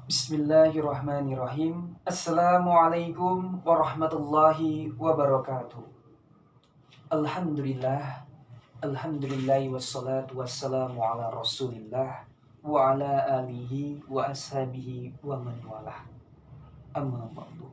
Bismillahirrahmanirrahim. Assalamualaikum warahmatullahi wabarakatuh. Alhamdulillah. Alhamdulillahi wassalatu wassalamu ala rasulillah wa ala alihi wa ashabihi wa man walah. Amma ba'du.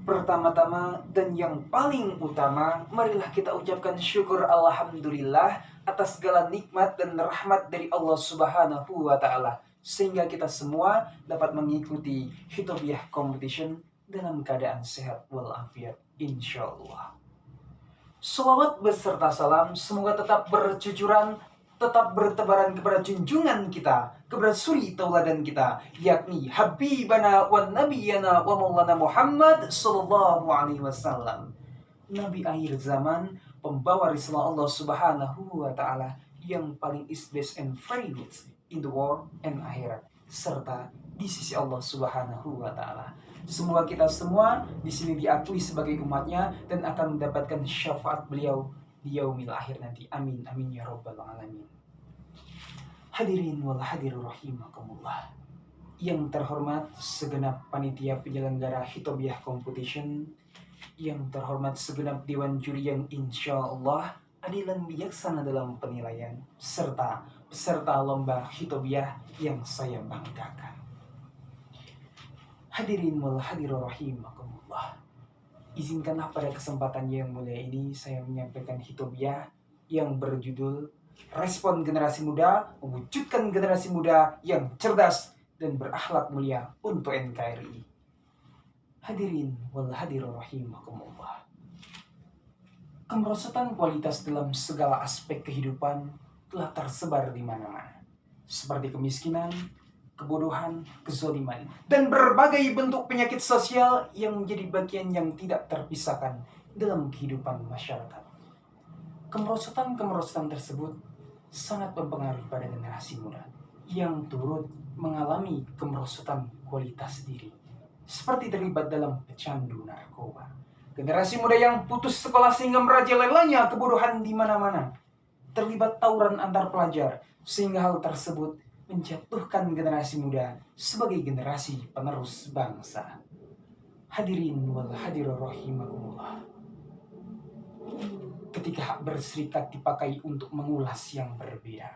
Pertama-tama dan yang paling utama, marilah kita ucapkan syukur alhamdulillah atas segala nikmat dan rahmat dari Allah Subhanahu wa taala, sehingga kita semua dapat mengikuti Hitobiah Competition dalam keadaan sehat walafiat insyaallah. Salawat beserta salam semoga tetap bercucuran, tetap bertebaran kepada junjungan kita, kepada suri tauladan kita, yakni Habibana wa Nabiyana wa Maulana Muhammad sallallahu alaihi wasallam. Nabi akhir zaman, pembawa risalah Allah Subhanahu wa taala yang paling is best and very good in the world and akhirat, serta di sisi Allah Subhanahu wa taala. Semoga kita semua di sini diakui sebagai umatnya dan akan mendapatkan syafaat beliau di yaumil akhir nanti. Amin amin ya rabbal alamin. Hadirin wal hadirur rahimakumullah. Yang terhormat segenap panitia penyelenggara Hitobiah Competition, yang terhormat segenap dewan juri yang insya Allah adil dan bijaksana dalam penilaian, serta peserta lomba Hitobiah yang saya banggakan. Hadirin wal hadirur rahimakumullah. Izinkanlah pada kesempatan yang mulia ini saya menyampaikan Hitobiah yang berjudul Respon Generasi Muda Mewujudkan Generasi Muda yang Cerdas dan Berakhlak Mulia untuk NKRI. Hadirin wal hadirur rahimakumullah. Kemerosotan kualitas dalam segala aspek kehidupan telah tersebar di mana-mana, seperti kemiskinan, kebodohan, kezaliman, dan berbagai bentuk penyakit sosial yang menjadi bagian yang tidak terpisahkan dalam kehidupan masyarakat. Kemerosotan tersebut sangat mempengaruhi pada generasi muda yang turut mengalami kemerosotan kualitas diri, seperti terlibat dalam pecandu narkoba. Generasi muda yang putus sekolah sehingga merajalelanya kebodohan di mana-mana, terlibat tawuran antar pelajar, sehingga hal tersebut menjatuhkan generasi muda sebagai generasi penerus bangsa. Hadirin wal hadirur rahimakumullah. Ketika hak berserikat dipakai untuk mengulas yang berbeda,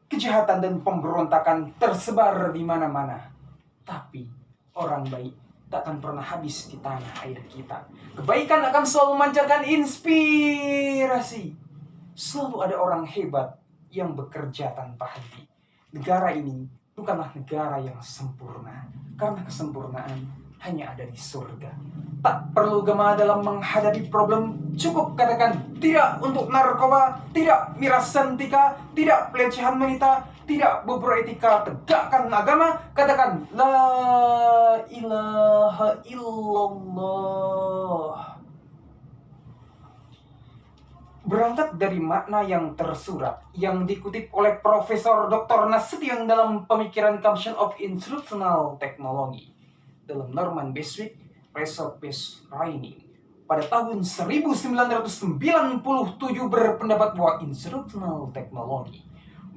kejahatan dan pemberontakan tersebar di mana-mana. Tapi orang baik tak akan pernah habis di tanah air kita. Kebaikan akan selalu memancarkan inspirasi. Selalu ada orang hebat yang bekerja tanpa henti. Negara ini bukanlah negara yang sempurna, karena kesempurnaan hanya ada di surga. Tak perlu gemah dalam menghadapi problem, cukup katakan tidak untuk narkoba, tidak miras santika, tidak pelecehan wanita, tidak bubur etika, tegakkan agama, katakan la ilaha illallah. Berangkat dari makna yang tersurat yang dikutip oleh Profesor Dr. Nasution dalam pemikiran Commission of Instructional Technology dalam Norman Beswick Result-Based Training pada tahun 1997 berpendapat bahwa instructional technology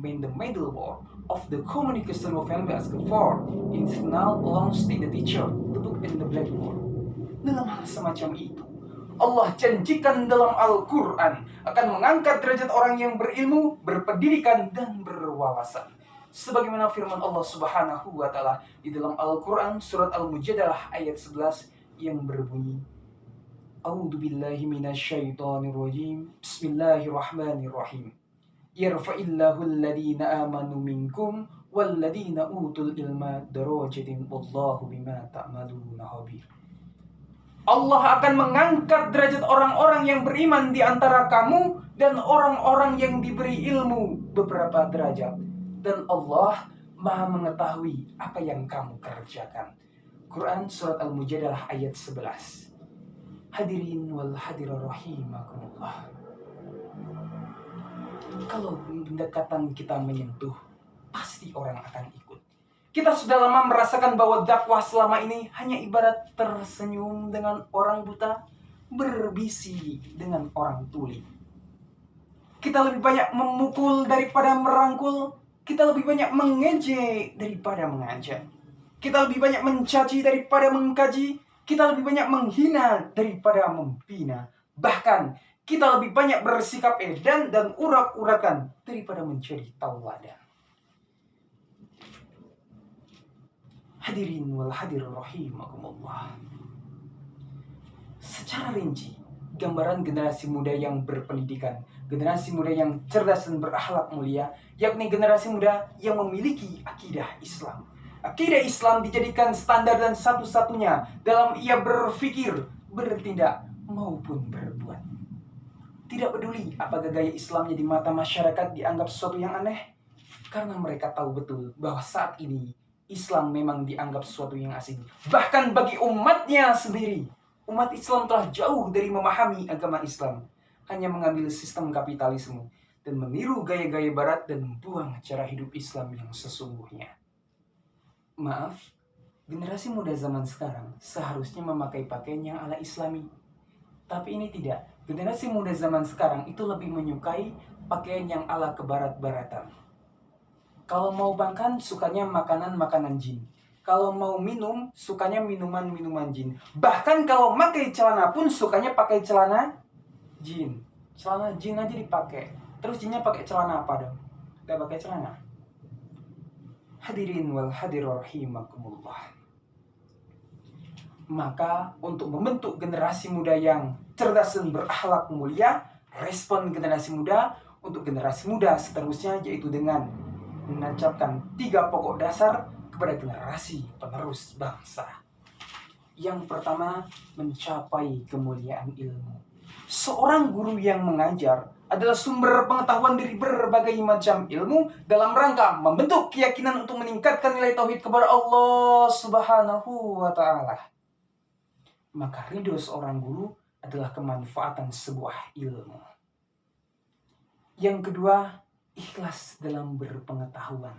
mean the middle word of the communication of as before. It's now belongs to the teacher, the book and the blackboard. Dalam hal semacam itu, Allah janjikan dalam Al-Quran akan mengangkat derajat orang yang berilmu, berpendidikan, dan berwawasan. Sebagaimana firman Allah Subhanahu wa ta'ala di dalam Al-Quran surat Al-Mujadalah ayat 11 yang berbunyi, A'udzu billahi minasyaitonir rajim. Bismillahirrahmanirrahim. Yarfa'illahu alladhina amanu minkum walladhina utul ilma darajatin wallahu bima ta'maluna khabir. Allah akan mengangkat derajat orang-orang yang beriman di antara kamu dan orang-orang yang diberi ilmu beberapa derajat. Dan Allah Maha mengetahui apa yang kamu kerjakan. Quran surat Al-Mujadalah ayat 11. Hadirin wal hadirur rahimakumullah. Kalau pendekatan kita menyentuh, pasti orang akan ikut. Kita sudah lama merasakan bahwa dakwah selama ini hanya ibarat tersenyum dengan orang buta, berbisik dengan orang tuli. Kita lebih banyak memukul daripada merangkul, kita lebih banyak mengejek daripada mengajak. kita lebih banyak mencaci daripada mengkaji, kita lebih banyak menghina daripada membina. Bahkan kita lebih banyak bersikap edan dan urak-urakan daripada menjadi tauladan. Hadirin wal hadir rahimakumullah. Secara rinci, gambaran generasi muda yang berpendidikan, generasi muda yang cerdas dan berakhlak mulia, yakni generasi muda yang memiliki akidah Islam. Akidah Islam dijadikan standar dan satu-satunya dalam ia berpikir, bertindak, maupun berbuat. Tidak peduli apakah gaya Islamnya di mata masyarakat dianggap sesuatu yang aneh, karena mereka tahu betul bahwa saat ini Islam memang dianggap sesuatu yang asing. Bahkan bagi umatnya sendiri, umat Islam telah jauh dari memahami agama Islam, hanya mengambil sistem kapitalisme dan meniru gaya-gaya barat dan membuang cara hidup Islam yang sesungguhnya. Maaf, generasi muda zaman sekarang seharusnya memakai pakaian yang ala Islami. Tapi ini tidak. Generasi muda zaman sekarang itu lebih menyukai pakaian yang ala kebarat-baratan. Kalau mau makan, sukanya makanan-makanan jin. Kalau mau minum, sukanya minuman-minuman jin. Bahkan kalau pakai celana pun, sukanya pakai celana jin. Celana jin aja dipakai. Terus jinnya pakai celana apa dong? Gak pakai celana. Hadirin wal hadir rahimakumullah. Maka untuk membentuk generasi muda yang cerdas dan berakhlak mulia, respon generasi muda untuk generasi muda seterusnya yaitu dengan menancapkan 3 pokok dasar kepada generasi penerus bangsa. Yang pertama, mencapai kemuliaan ilmu. Seorang guru yang mengajar adalah sumber pengetahuan dari berbagai macam ilmu dalam rangka membentuk keyakinan untuk meningkatkan nilai tauhid kepada Allah Subhanahu wa Ta'ala. Maka ridho seorang guru adalah kemanfaatan sebuah ilmu. Yang kedua, ikhlas dalam berpengetahuan.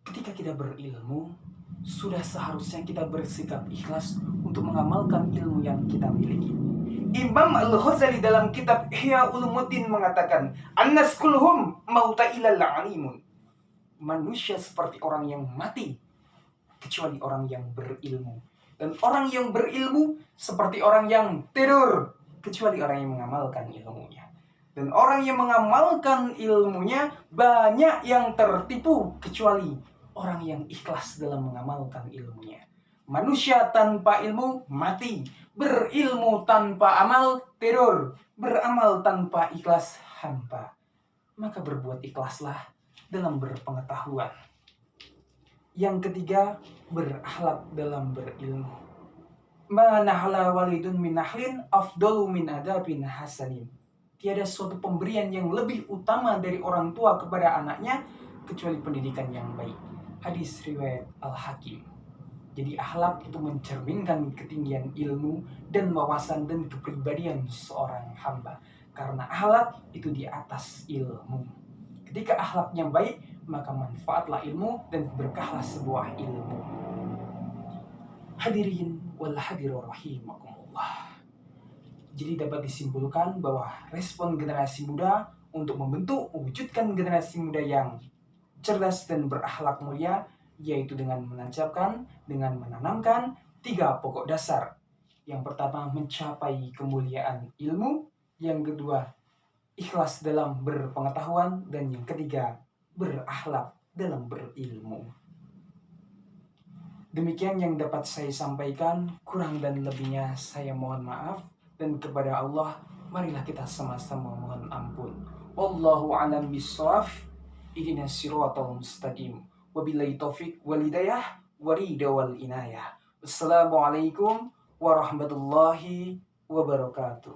Ketika kita berilmu, sudah seharusnya kita bersikap ikhlas untuk mengamalkan ilmu yang kita miliki. Imam Al-Ghazali dalam kitab Ihya Ulumuddin mengatakan, "Annas kulhum mauta ilal alimun." Manusia seperti orang yang mati kecuali orang yang berilmu. Dan orang yang berilmu seperti orang yang tidur kecuali orang yang mengamalkan ilmunya. Dan orang yang mengamalkan ilmunya banyak yang tertipu kecuali orang yang ikhlas dalam mengamalkan ilmunya. Manusia tanpa ilmu mati, berilmu tanpa amal tidur, beramal tanpa ikhlas hampa. Maka berbuat ikhlaslah dalam berpengetahuan. Yang ketiga, berakhlak dalam berilmu. Ma nahla walidun min nahlin afdalu min adabin hasanin. Tiada suatu pemberian yang lebih utama dari orang tua kepada anaknya kecuali pendidikan yang baik. Hadis riwayat Al-Hakim. Jadi akhlak itu mencerminkan ketinggian ilmu dan wawasan dan kepribadian seorang hamba. Karena akhlak itu di atas ilmu. Ketika akhlaknya baik, maka manfaatlah ilmu dan berkahlah sebuah ilmu. Hadirin wal hadir rahimakumullah. Jadi dapat disimpulkan bahwa respon generasi muda untuk membentuk, mewujudkan generasi muda yang cerdas dan berakhlak mulia, yaitu dengan menancapkan, dengan menanamkan 3 pokok dasar. Yang pertama, mencapai kemuliaan ilmu. Yang kedua, ikhlas dalam berpengetahuan. Dan yang ketiga, berakhlak dalam berilmu. Demikian yang dapat saya sampaikan, kurang dan lebihnya saya mohon maaf. Dan kepada Allah, marilah kita sama-sama mohon ampun. Wallahu a'lam bishawab. Ihdinas siratal mustaqim. Wabillahi taufik wal hidayah warida wal inayah. Wassalamualaikum warahmatullahi wabarakatuh.